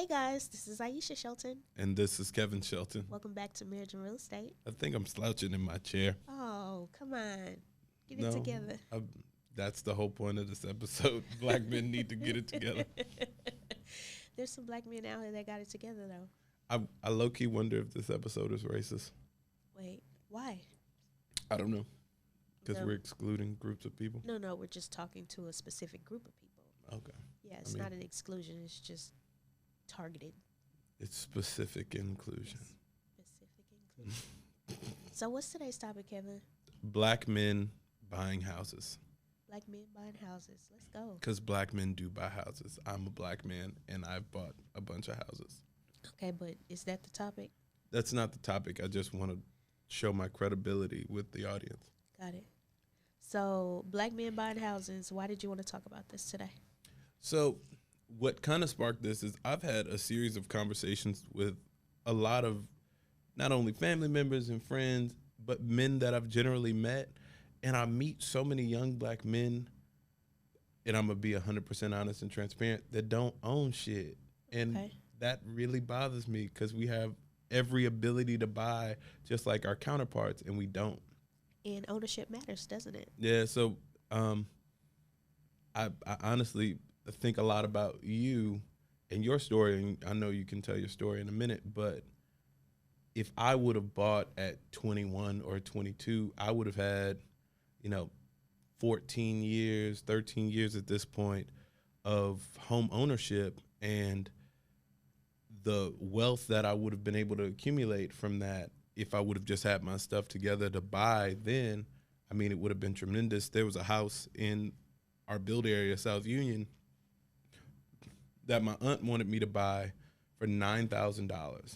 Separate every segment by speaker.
Speaker 1: Hey guys, this is Aisha Shelton.
Speaker 2: And this is Kevin Shelton.
Speaker 1: Welcome back to Marriage and Real Estate.
Speaker 2: I think I'm slouching in my chair.
Speaker 1: Oh, come on. Get it
Speaker 2: No,
Speaker 1: together.
Speaker 2: that's the whole point of this episode. Black men need to get it together.
Speaker 1: There's some black men out here that got it together, though.
Speaker 2: I low-key wonder if this episode is racist.
Speaker 1: Wait, why?
Speaker 2: I don't know. Because
Speaker 1: No.
Speaker 2: we're excluding groups of people.
Speaker 1: No, we're just talking to a specific group of people.
Speaker 2: Okay.
Speaker 1: Yeah, it's not an exclusion. It's just targeted.
Speaker 2: It's specific inclusion.
Speaker 1: Specific inclusion. So what's today's topic, Kevin?
Speaker 2: Black men buying houses.
Speaker 1: Black men buying houses. Let's go.
Speaker 2: Because black men do buy houses. I'm a black man, and I've bought a bunch of houses.
Speaker 1: Okay, but is that the topic?
Speaker 2: That's not the topic. I just want to show my credibility with the audience.
Speaker 1: Got it. So, black men buying houses. Why did you want to talk about this today?
Speaker 2: So what kind of sparked this is I've had a series of conversations with a lot of not only family members and friends, but men that I've generally met. And I meet so many young black men, and I'm going to be 100% honest and transparent, that don't own shit. And that really bothers me because we have every ability to buy just like our counterparts, and we don't.
Speaker 1: And ownership matters, doesn't it?
Speaker 2: Yeah, so I honestly think a lot about you and your story, and I know you can tell your story in a minute, but if I would have bought at 21 or 22, I would have had, 14 years, 13 years at this point of home ownership, and the wealth that I would have been able to accumulate from that if I would have just had my stuff together to buy then, I mean, it would have been tremendous. There was a house in our build area, South Union, that my aunt wanted me to buy for $9,000. Wow.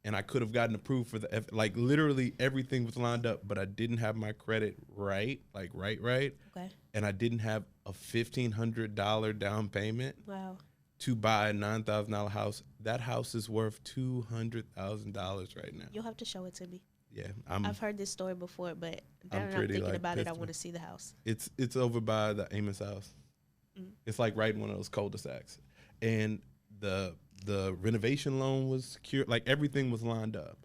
Speaker 2: And I could have gotten approved for literally everything was lined up, but I didn't have my credit right. Okay. And I didn't have a $1,500 down payment.
Speaker 1: Wow.
Speaker 2: To buy a $9,000 house. That house is worth $200,000 right now.
Speaker 1: You'll have to show it to me.
Speaker 2: Yeah,
Speaker 1: I've heard this story before, but now that I'm thinking about it, I want to see the house.
Speaker 2: It's over by the Amos house. It's like right in one of those cul-de-sacs, and the renovation loan was secure. Like everything was lined up,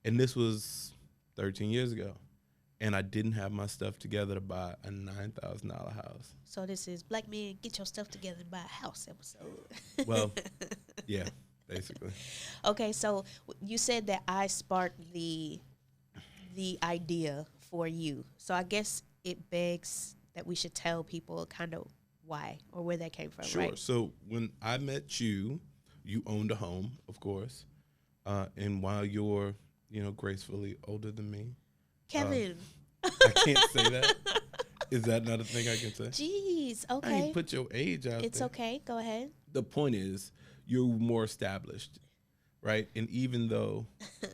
Speaker 2: and this was 13 years ago, and I didn't have my stuff together to buy a $9,000 house.
Speaker 1: So this is Black Men Get Your Stuff Together and Buy a House episode.
Speaker 2: Well, yeah, basically.
Speaker 1: Okay, so you said that I sparked the idea for you. So I guess it begs that we should tell people kind of why or where that came from,
Speaker 2: sure.
Speaker 1: Right?
Speaker 2: So when I met you, you owned a home, of course, and while you're, gracefully older than me.
Speaker 1: Kevin.
Speaker 2: I can't say that. Is that not a thing I can say?
Speaker 1: Jeez, okay.
Speaker 2: I ain't put your age out
Speaker 1: It's
Speaker 2: there.
Speaker 1: okay. Go ahead.
Speaker 2: The point is, you're more established, right? And even though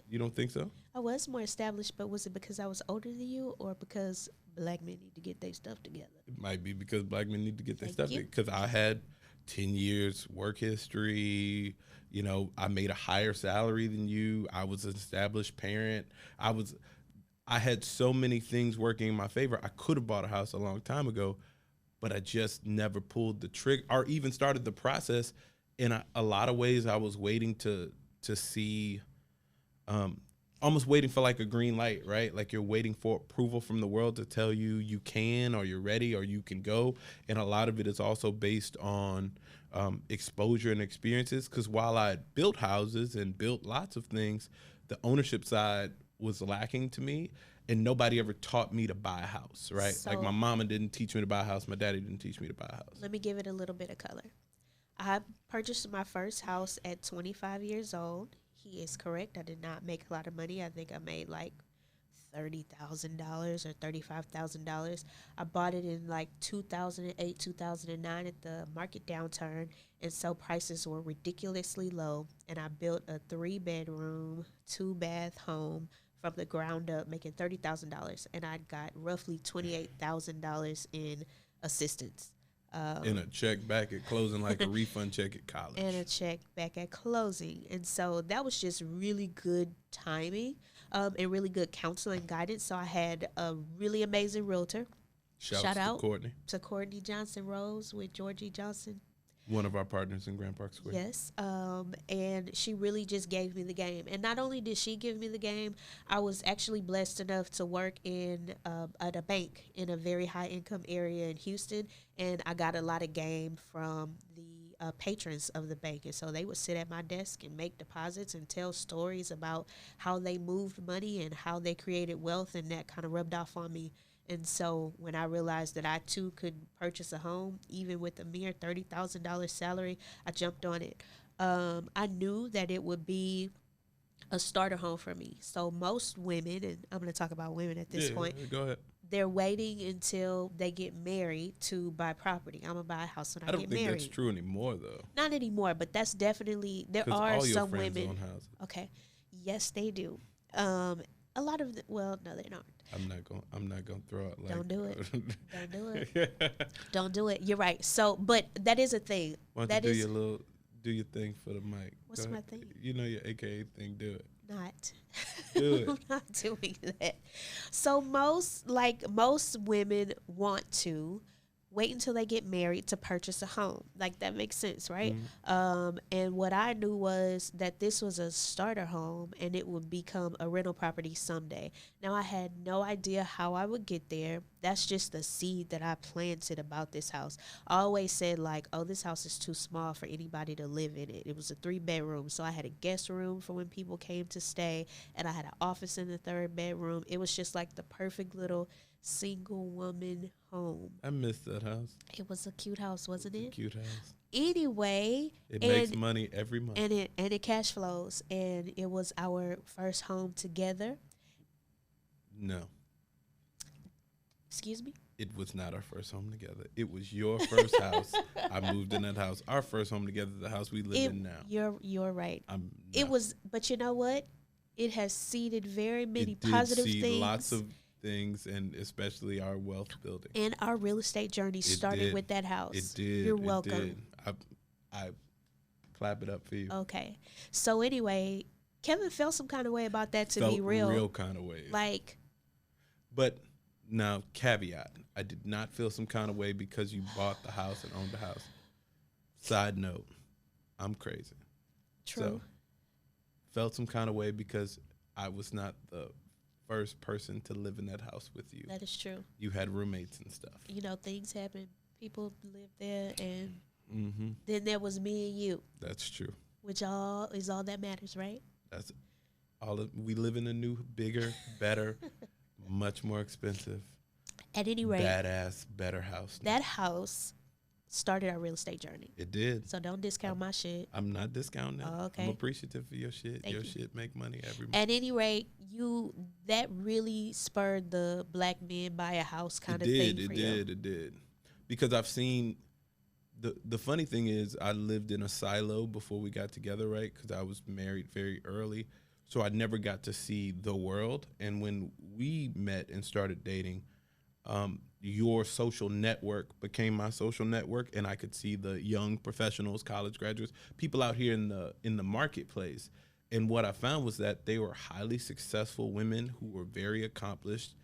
Speaker 2: you don't think so?
Speaker 1: I was more established, but was it because I was older than you or because black men need to get their stuff together?
Speaker 2: It might be because black men need to get their
Speaker 1: Thank
Speaker 2: stuff
Speaker 1: you.
Speaker 2: together. Because I had 10 years work history. I made a higher salary than you. I was an established parent. I had so many things working in my favor. I could have bought a house a long time ago, but I just never pulled the trigger or even started the process. In a lot of ways, I was waiting to see, almost waiting for like a green light, right? Like you're waiting for approval from the world to tell you can, or you're ready, or you can go. And a lot of it is also based on exposure and experiences. Because while I had built houses and built lots of things, the ownership side was lacking to me, and nobody ever taught me to buy a house, right?
Speaker 1: So,
Speaker 2: like my mama didn't teach me to buy a house. My daddy didn't teach me to buy a house.
Speaker 1: Let me give it a little bit of color. I purchased my first house at 25 years old. He is correct. I did not make a lot of money. I think I made like $30,000 or $35,000. I bought it in like 2008, 2009 at the market downturn, and so prices were ridiculously low. And I built a 3-bedroom, 2-bath home from the ground up, making $30,000, and I got roughly $28,000 in assistance.
Speaker 2: And a check back at closing, like a refund check at college.
Speaker 1: And a check back at closing. And so that was just really good timing and really good counsel and guidance. So I had a really amazing realtor.
Speaker 2: Shout out to Courtney
Speaker 1: Johnson Rose with Georgie Johnson.
Speaker 2: One of our partners in Grand Park Square.
Speaker 1: Yes. And she really just gave me the game. And not only did she give me the game, I was actually blessed enough to work in at a bank in a very high income area in Houston, and I got a lot of game from the patrons of the bank. And so they would sit at my desk and make deposits and tell stories about how they moved money and how they created wealth, and that kind of rubbed off on me. And so when I realized that I too could purchase a home, even with a mere $30,000 salary, I jumped on it. I knew that it would be a starter home for me. So most women, and I'm going to talk about women at this point,
Speaker 2: Go ahead.
Speaker 1: they're waiting until they get married to buy property. I'm going to buy a house when I
Speaker 2: I don't
Speaker 1: get
Speaker 2: think
Speaker 1: married.
Speaker 2: that's true anymore, though.
Speaker 1: Not anymore, but that's definitely, there
Speaker 2: Because
Speaker 1: are
Speaker 2: all your
Speaker 1: some
Speaker 2: friends
Speaker 1: women.
Speaker 2: own houses.
Speaker 1: Okay. Yes, they do. A lot of, well, no, they don't.
Speaker 2: I'm not gonna throw it like.
Speaker 1: Don't do it. Don't do it. Don't do it. You're right. So, but that is a thing.
Speaker 2: Why don't
Speaker 1: That
Speaker 2: you
Speaker 1: is
Speaker 2: do your thing for the mic?
Speaker 1: What's
Speaker 2: Go
Speaker 1: my
Speaker 2: ahead.
Speaker 1: thing?
Speaker 2: You know your AKA thing. Do it.
Speaker 1: Not.
Speaker 2: Do it.
Speaker 1: I'm not doing that. So most women want to wait until they get married to purchase a home. Like, that makes sense, right? And what I knew was that this was a starter home and it would become a rental property someday. Now, I had no idea how I would get there. That's just the seed that I planted about this house. I always said, like, oh, this house is too small for anybody to live in it. It was a 3-bedroom, so I had a guest room for when people came to stay, and I had an office in the 3rd bedroom. It was just like the perfect little single woman home.
Speaker 2: I missed that house.
Speaker 1: It was a cute house, wasn't it?
Speaker 2: Cute house.
Speaker 1: Anyway,
Speaker 2: It makes money every month.
Speaker 1: and it cash flows, and it was our first home together.
Speaker 2: No,
Speaker 1: Excuse me.
Speaker 2: it was not our first home together. It was your first house. I moved in that house. Our first home together, the house we live in now.
Speaker 1: You're right. It
Speaker 2: No.
Speaker 1: was, but you know what? It has seeded very many
Speaker 2: It did
Speaker 1: positive
Speaker 2: seed
Speaker 1: things.
Speaker 2: lots of things, and especially our wealth building.
Speaker 1: And our real estate journey started
Speaker 2: did.
Speaker 1: with that house.
Speaker 2: It did.
Speaker 1: You're
Speaker 2: it
Speaker 1: welcome.
Speaker 2: did. I clap it up for you.
Speaker 1: Okay. So anyway, Kevin felt some kind of way about that, to
Speaker 2: Felt
Speaker 1: be real.
Speaker 2: real kind of ways.
Speaker 1: Like,
Speaker 2: But now, caveat: I did not feel some kind of way because you bought the house and owned the house. Side note: I'm crazy.
Speaker 1: true.
Speaker 2: So, felt some kind of way because I was not the first person to live in that house with you.
Speaker 1: That is true.
Speaker 2: You had roommates and stuff.
Speaker 1: You know, things happen. People live there, and
Speaker 2: Mm-hmm.
Speaker 1: then there was me and you,
Speaker 2: That's true.
Speaker 1: which all is all that matters, right?
Speaker 2: That's all. We live in a new, bigger, better, much more expensive,
Speaker 1: At any rate,
Speaker 2: badass, better house.
Speaker 1: that house started our real estate journey.
Speaker 2: It did.
Speaker 1: So don't discount my shit.
Speaker 2: I'm not discounting it.
Speaker 1: Oh, okay.
Speaker 2: I'm appreciative for your shit.
Speaker 1: Thank
Speaker 2: your
Speaker 1: you.
Speaker 2: shit make money every month.
Speaker 1: At any rate, that really spurred the black men buy a house kind of thing for you.
Speaker 2: It did. Because I've seen the funny thing is I lived in a silo before we got together, right? Because I was married very early. So I never got to see the world. And when we met and started dating, your social network became my social network, and I could see the young professionals, college graduates, people out here in the marketplace. And what I found was that they were highly successful women who were very accomplished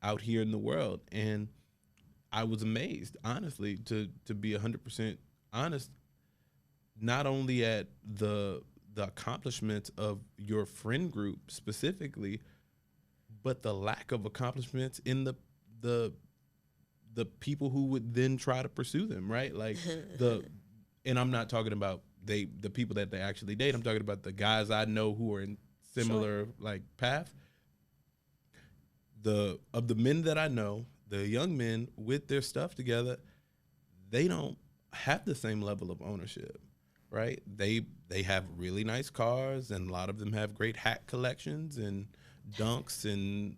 Speaker 2: out here in the world. And I was amazed, honestly, to be 100% honest, not only at the accomplishments of your friend group specifically, but the lack of accomplishments in the people who would then try to pursue them, right? Like and I'm not talking about the people that they actually date. I'm talking about the guys I know who are in similar like path. Of the men that I know, the young men with their stuff together, they don't have the same level of ownership, right? They have really nice cars, and a lot of them have great hat collections and Dunks and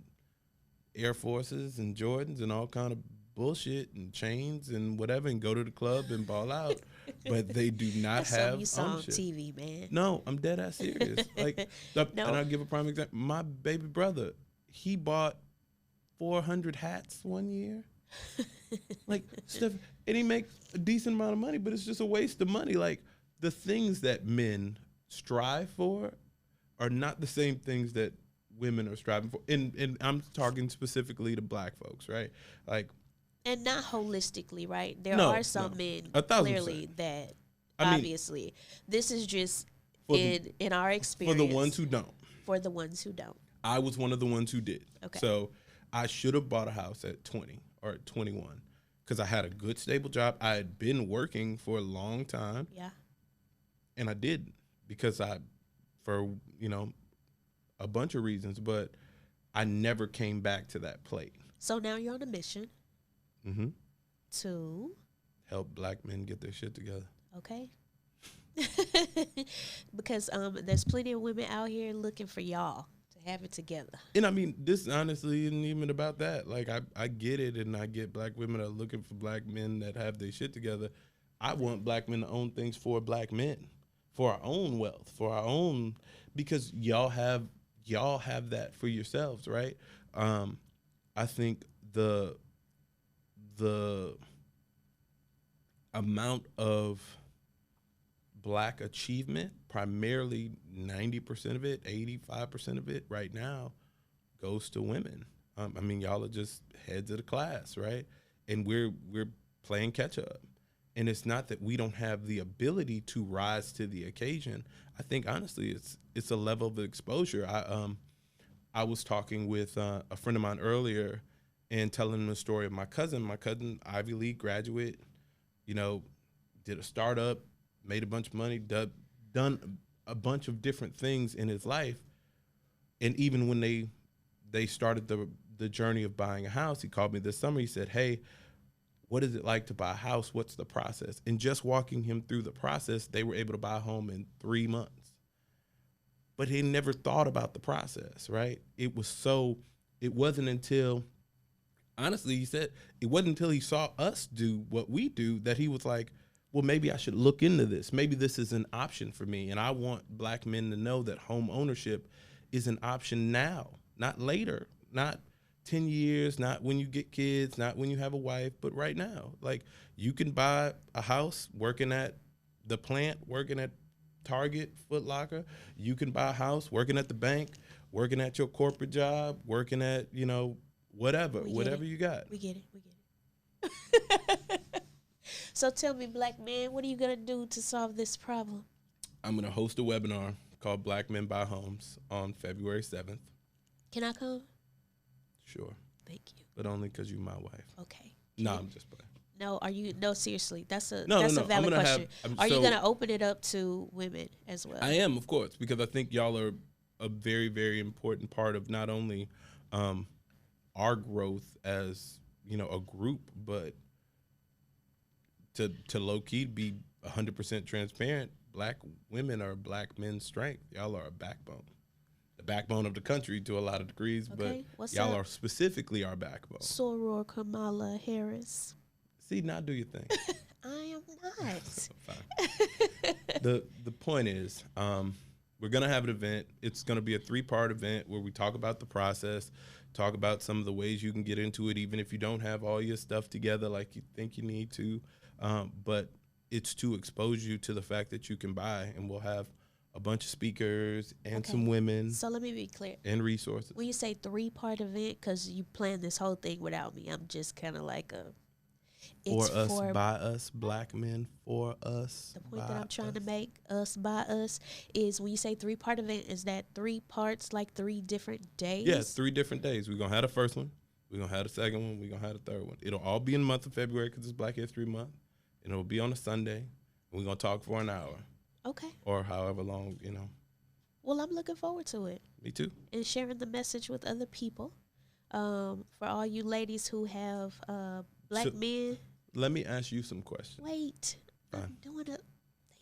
Speaker 2: Air Forces and Jordans and all kind of bullshit and chains and whatever, and go to the club and ball out. But they do not
Speaker 1: That's
Speaker 2: have
Speaker 1: something you saw on
Speaker 2: ownership.
Speaker 1: TV, man.
Speaker 2: No, I'm dead ass serious. Like,
Speaker 1: No.
Speaker 2: and I'll give a prime example. My baby brother, he bought 400 hats one year. Like stuff, and he makes a decent amount of money, but it's just a waste of money. Like, the things that men strive for are not the same things that women are striving for. And I'm talking specifically to black folks, right? Like,
Speaker 1: And not holistically, right? There
Speaker 2: No,
Speaker 1: are some
Speaker 2: no.
Speaker 1: men
Speaker 2: 1,000%.
Speaker 1: clearly that
Speaker 2: I mean,
Speaker 1: obviously. This is just
Speaker 2: for the
Speaker 1: in our
Speaker 2: for
Speaker 1: experience.
Speaker 2: the ones who don't.
Speaker 1: For the ones who don't.
Speaker 2: I was one of the ones who did.
Speaker 1: Okay.
Speaker 2: So I should have bought a house at 20 or at 21 because I had a good, stable job. I had been working for a long time.
Speaker 1: Yeah.
Speaker 2: And I didn't because for, a bunch of reasons, but I never came back to that plate.
Speaker 1: So now you're on a mission
Speaker 2: Mm-hmm.
Speaker 1: to,
Speaker 2: Help black men get their shit together.
Speaker 1: okay. Because there's plenty of women out here looking for y'all to have it together.
Speaker 2: And I mean, this honestly isn't even about that. Like, I get it, and I get black women are looking for black men that have their shit together. I want black men to own things for black men, for our own wealth, for our own, because y'all have that for yourselves, right? I think the amount of black achievement, primarily 90% of it, 85% of it right now goes to women. I mean, y'all are just heads of the class, right? And we're playing catch up. And it's not that we don't have the ability to rise to the occasion. I think honestly, it's a level of exposure. I was talking with a friend of mine earlier and telling him the story of my cousin. My cousin, Ivy League graduate, did a startup, made a bunch of money, done a bunch of different things in his life. And even when they started the journey of buying a house, he called me this summer. He said, "Hey, what is it like to buy a house? What's the process?" And just walking him through the process, they were able to buy a home in 3 months. But he never thought about the process, right? It wasn't until, honestly, he said, it wasn't until he saw us do what we do that he was like, well, maybe I should look into this. Maybe this is an option for me. And I want black men to know that home ownership is an option now, not later, not 10 years, not when you get kids, not when you have a wife, but right now. Like, you can buy a house working at the plant, working at Target, Foot Locker. You can buy a house working at the bank, working at your corporate job, working at, whatever you got.
Speaker 1: We get it. So tell me, black man, what are you going to do to solve this problem?
Speaker 2: I'm going to host a webinar called Black Men Buy Homes on February 7th.
Speaker 1: Can I come?
Speaker 2: Sure.
Speaker 1: Thank you.
Speaker 2: But only because you're my wife.
Speaker 1: Okay.
Speaker 2: No, I'm just playing.
Speaker 1: No, no, seriously. That's a
Speaker 2: No.
Speaker 1: valid question. Are you going to open it up to women as well?
Speaker 2: I am, of course, because I think y'all are a very, very important part of not only our growth as, a group, but to low-key be 100% transparent, black women are black men's strength. Y'all are a backbone. The backbone of the country to a lot of degrees,
Speaker 1: okay,
Speaker 2: but y'all are specifically our backbone.
Speaker 1: Soror Kamala Harris.
Speaker 2: See, now do your thing.
Speaker 1: I am not.
Speaker 2: Fine. The point is, we're going to have an event. It's going to be a 3-part event where we talk about the process, talk about some of the ways you can get into it, even if you don't have all your stuff together like you think you need to. But it's to expose you to the fact that you can buy, and we'll have a bunch of speakers and some women.
Speaker 1: So let me be clear.
Speaker 2: And resources.
Speaker 1: When you say 3-part event, because you planned this whole thing without me, I'm just kind of like
Speaker 2: for us, by us, black men, for us.
Speaker 1: The point that I'm trying to make, us, by us, is when you say 3-part event, is that 3 parts, like 3 different days?
Speaker 2: Yes, 3 different days. We're going to have the first one. We're going to have the second one. We're going to have the third one. It'll all be in the month of February because it's Black History Month. And it'll be on a Sunday. And we're going to talk for an hour.
Speaker 1: Okay.
Speaker 2: Or however long,
Speaker 1: Well, I'm looking forward to it.
Speaker 2: Me too.
Speaker 1: And sharing the message with other people. For all you ladies who have black men.
Speaker 2: Let me ask you some questions.
Speaker 1: Wait.
Speaker 2: Fine.
Speaker 1: I'm doing it.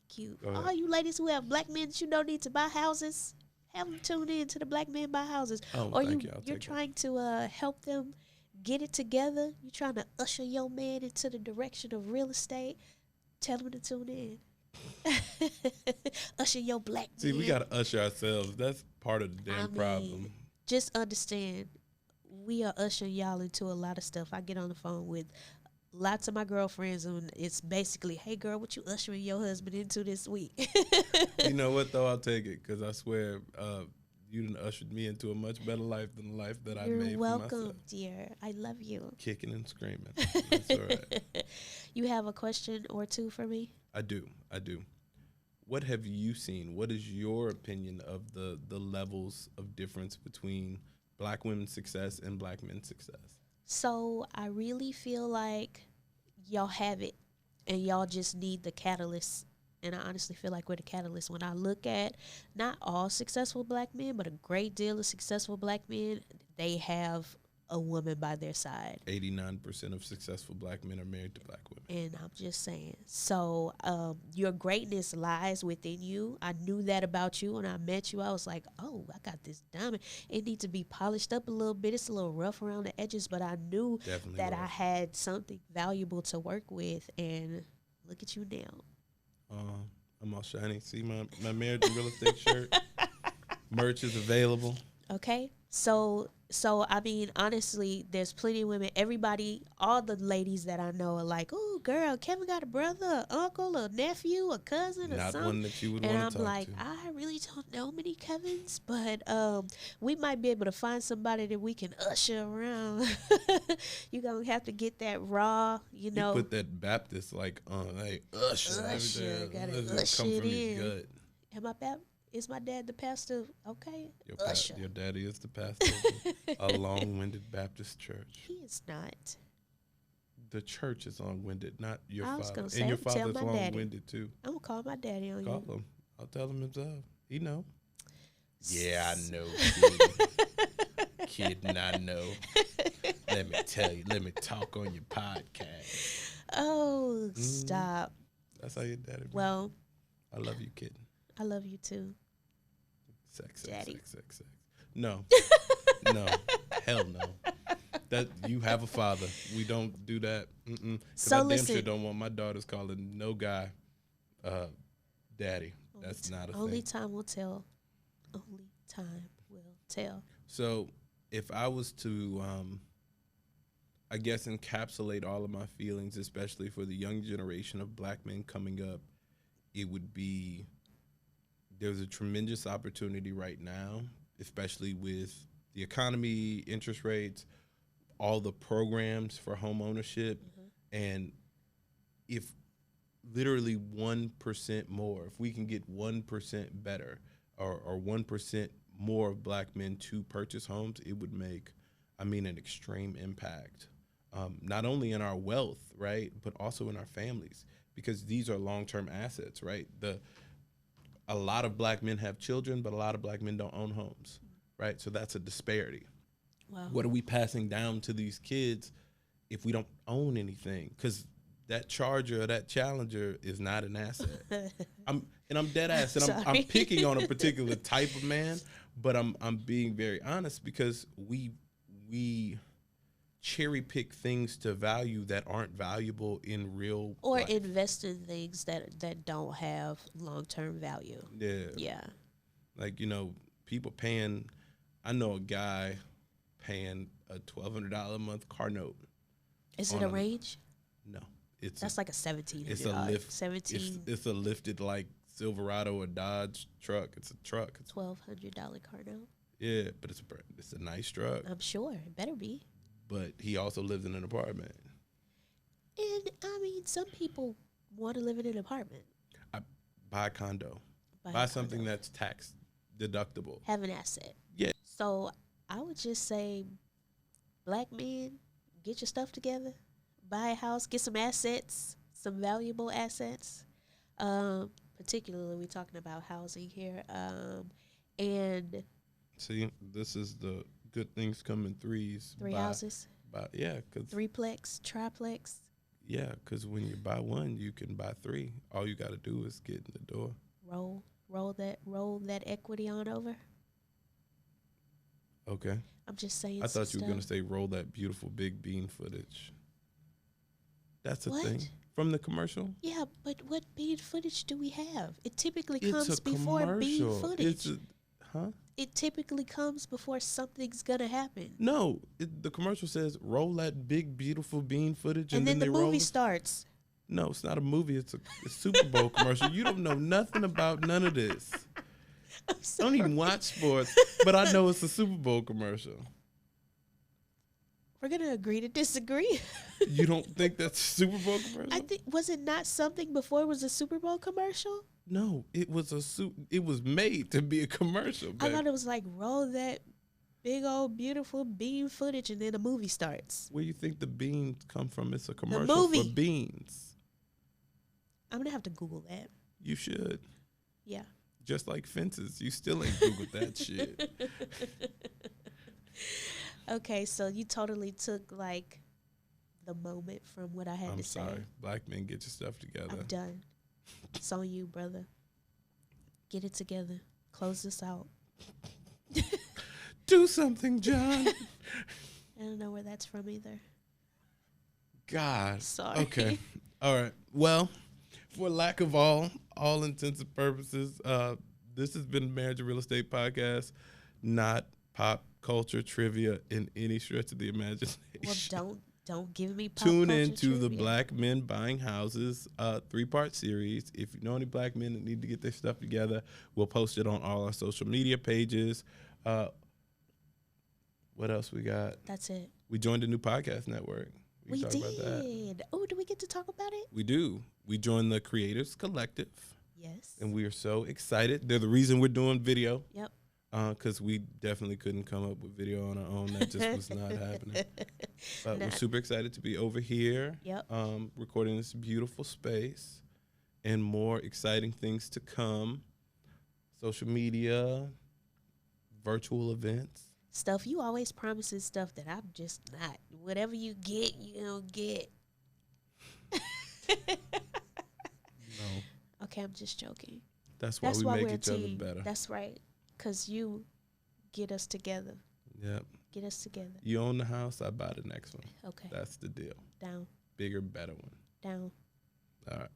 Speaker 1: Thank you.
Speaker 2: Go ahead.
Speaker 1: All you ladies who have black men that you don't need to buy houses, have them tune in to the Black Men Buy Houses.
Speaker 2: Oh,
Speaker 1: or
Speaker 2: thank
Speaker 1: you're trying to help them get it together. You're trying to usher your man into the direction of real estate. Tell them to tune in. Usher your black man.
Speaker 2: See, we got to usher ourselves. That's part of the damn problem.
Speaker 1: Just understand, we are ushering y'all into a lot of stuff. I get on the phone with lots of my girlfriends, and it's basically, hey, girl, what you ushering your husband into this week?
Speaker 2: You know what, though? I'll take it, because I swear you done ushered me into a much better life than the life that I made for myself.
Speaker 1: You're welcome, dear. I love you.
Speaker 2: Kicking and screaming. That's all right.
Speaker 1: You have a question or two for me?
Speaker 2: I do. I do. What have you seen? What is your opinion of the levels of difference between black women's success and black men's success?
Speaker 1: So I really feel like y'all have it and y'all just need the catalyst. And I honestly feel like we're the catalyst. When I look at not all successful black men, but a great deal of successful black men, they have a woman by their side.
Speaker 2: 89% of successful black men are married to black women.
Speaker 1: And I'm just saying. So your greatness lies within you. I knew that about you when I met you. I was like, oh, I got this diamond. It needs to be polished up a little bit. It's a little rough around the edges, but I knew
Speaker 2: Definitely
Speaker 1: that
Speaker 2: rough.
Speaker 1: I had something valuable to work with. And look at you now.
Speaker 2: I'm all shiny. See my marriage and real estate shirt. Merch is available.
Speaker 1: Okay. So I mean, honestly, there's plenty of women. Everybody, all the ladies that I know are like, "Oh, girl, Kevin got a brother, a uncle, a nephew, a cousin, or
Speaker 2: Not
Speaker 1: something."
Speaker 2: one that you would
Speaker 1: And
Speaker 2: want to
Speaker 1: I'm
Speaker 2: talk
Speaker 1: like,
Speaker 2: to.
Speaker 1: I really don't know many Kevins, but we might be able to find somebody that we can usher around. You're gonna have to get that raw, you know.
Speaker 2: You put that Baptist like hey, usher,
Speaker 1: Usher, gotta
Speaker 2: everything.
Speaker 1: usher
Speaker 2: Come
Speaker 1: it
Speaker 2: from your
Speaker 1: in.
Speaker 2: gut.
Speaker 1: Am I Is my dad the pastor? Okay, usher.
Speaker 2: Your daddy is the pastor of a long-winded Baptist church.
Speaker 1: He is not.
Speaker 2: The church is long-winded, not your
Speaker 1: I was
Speaker 2: father.
Speaker 1: gonna say,
Speaker 2: And your
Speaker 1: I'm gonna tell
Speaker 2: father's
Speaker 1: my daddy.
Speaker 2: long-winded too.
Speaker 1: I'm gonna call my daddy on
Speaker 2: Call
Speaker 1: you.
Speaker 2: him. I'll tell him himself. He know. Yeah, I know, kidding, I know. Let me tell you. Let me talk on your podcast.
Speaker 1: Oh, stop.
Speaker 2: That's how your daddy.
Speaker 1: Well,
Speaker 2: I love you, kitten.
Speaker 1: I love you too.
Speaker 2: Sex.
Speaker 1: Daddy.
Speaker 2: No, no, hell no. That you have a father. We don't do that. Because
Speaker 1: So
Speaker 2: I damn
Speaker 1: listen.
Speaker 2: sure don't want my daughters calling no guy, daddy. That's not a
Speaker 1: Only
Speaker 2: thing.
Speaker 1: time will tell. Only time will tell.
Speaker 2: So if I was to, I guess, encapsulate all of my feelings, especially for the young generation of black men coming up, it would be there's a tremendous opportunity right now, especially with the economy, interest rates, all the programs for home ownership. And if literally 1% more, if we can get 1% better or 1% more of black men to purchase homes, it would make, an extreme impact, not only in our wealth, right, but also in our families, because these are long-term assets, right? A lot of black men have children, but a lot of black men don't own homes, right? So that's a disparity.
Speaker 1: Wow.
Speaker 2: What are we passing down to these kids if we don't own anything? Because that Charger or that Challenger is not an asset. I'm dead ass, and I'm
Speaker 1: Sorry.
Speaker 2: picking on a particular type of man, but I'm being very honest because we cherry pick things to value that aren't valuable in real
Speaker 1: Or
Speaker 2: life.
Speaker 1: invest in things that don't have long-term value. Yeah.
Speaker 2: Like, people paying. I know a guy paying a $1,200 a month car note.
Speaker 1: Is it
Speaker 2: on
Speaker 1: a range?
Speaker 2: No, it's
Speaker 1: That's like a $1,700.
Speaker 2: it's a lift.
Speaker 1: 17
Speaker 2: It's a lifted like Silverado or Dodge truck. It's a truck. It's,
Speaker 1: $1,200 car note.
Speaker 2: yeah, but it's a nice truck.
Speaker 1: I'm sure it better be.
Speaker 2: But he also lives in an apartment.
Speaker 1: And I mean, some people want to live in an apartment.
Speaker 2: Buy a condo.
Speaker 1: Buy
Speaker 2: Buy
Speaker 1: a
Speaker 2: something
Speaker 1: condo.
Speaker 2: that's tax deductible.
Speaker 1: Have an asset.
Speaker 2: Yeah.
Speaker 1: So I would just say, black men, get your stuff together, buy a house, get some assets, some valuable assets. Particularly, we're talking about housing here. And
Speaker 2: See, this is the good things come in threes.
Speaker 1: three houses,
Speaker 2: Because
Speaker 1: threeplex, triplex.
Speaker 2: when you buy one, you can buy three. All you got to do is get in the door.
Speaker 1: Roll that equity on over.
Speaker 2: Okay.
Speaker 1: I'm just saying.
Speaker 2: I thought you were
Speaker 1: going
Speaker 2: going to say roll that beautiful big bean footage. That's a
Speaker 1: What?
Speaker 2: thing. From the commercial?
Speaker 1: Yeah, but what bean footage do we have? It typically
Speaker 2: It's
Speaker 1: comes
Speaker 2: a
Speaker 1: before bean
Speaker 2: commercial.
Speaker 1: footage.
Speaker 2: Huh?
Speaker 1: It typically comes before something's gonna happen.
Speaker 2: No, the commercial says roll that big beautiful bean footage,
Speaker 1: And then
Speaker 2: they
Speaker 1: the
Speaker 2: roll.
Speaker 1: movie starts.
Speaker 2: No, it's not a movie. It's a Super Bowl commercial. You don't know nothing about none of this. I don't even watch sports, but I know it's a Super Bowl commercial.
Speaker 1: We're gonna agree to disagree.
Speaker 2: You don't think that's a Super Bowl commercial?
Speaker 1: I think, was it not something before it was a Super Bowl commercial?
Speaker 2: No, it was it was made to be a commercial,
Speaker 1: I
Speaker 2: baby.
Speaker 1: thought it was like roll that big old beautiful bean footage and then the movie starts.
Speaker 2: Where you think the beans come from? It's a commercial for
Speaker 1: movie.
Speaker 2: beans.
Speaker 1: I'm gonna have to Google that.
Speaker 2: You should.
Speaker 1: Yeah.
Speaker 2: Just like fences. You still ain't Googled that shit.
Speaker 1: Okay, so you totally took like the moment from what I had
Speaker 2: I'm
Speaker 1: to say.
Speaker 2: sorry. Black men, get your stuff together.
Speaker 1: I'm done. It's on you, brother. Get it together. Close this out.
Speaker 2: Do something, John.
Speaker 1: I don't know where that's from either.
Speaker 2: God.
Speaker 1: Sorry.
Speaker 2: Okay. All right. Well, for lack of all intents and purposes, this has been the Marriage and Real Estate Podcast, not pop culture trivia in any stretch of the imagination.
Speaker 1: Well, don't give me pop
Speaker 2: Tune
Speaker 1: culture
Speaker 2: into the
Speaker 1: trivia.
Speaker 2: Black Men Buying Houses 3-part series. If you know any black men that need to get their stuff together, we'll post it on all our social media pages. What else we got?
Speaker 1: That's it.
Speaker 2: We joined a new podcast network.
Speaker 1: We
Speaker 2: can talk about that.
Speaker 1: did. Oh, do we get to talk about it?
Speaker 2: We do. We joined the Creators Collective,
Speaker 1: Yes.
Speaker 2: and we are so excited. They're the reason we're doing video.
Speaker 1: Yep.
Speaker 2: Because we definitely couldn't come up with video on our own. That just was not happening. But we're super excited to be over here,
Speaker 1: Yep.
Speaker 2: recording this beautiful space, and more exciting things to come. Social media, virtual events.
Speaker 1: Stuff you always promises stuff that I'm just not. Whatever you get, you don't get.
Speaker 2: No,
Speaker 1: Okay, I'm just joking.
Speaker 2: that's why
Speaker 1: That's
Speaker 2: we
Speaker 1: why
Speaker 2: make
Speaker 1: we're a
Speaker 2: each other
Speaker 1: team.
Speaker 2: better.
Speaker 1: That's right. Because you get us together.
Speaker 2: Yep.
Speaker 1: Get us together.
Speaker 2: You own the house, I buy the next one.
Speaker 1: Okay.
Speaker 2: That's the deal.
Speaker 1: Down.
Speaker 2: Bigger, better one.
Speaker 1: Down.
Speaker 2: All right.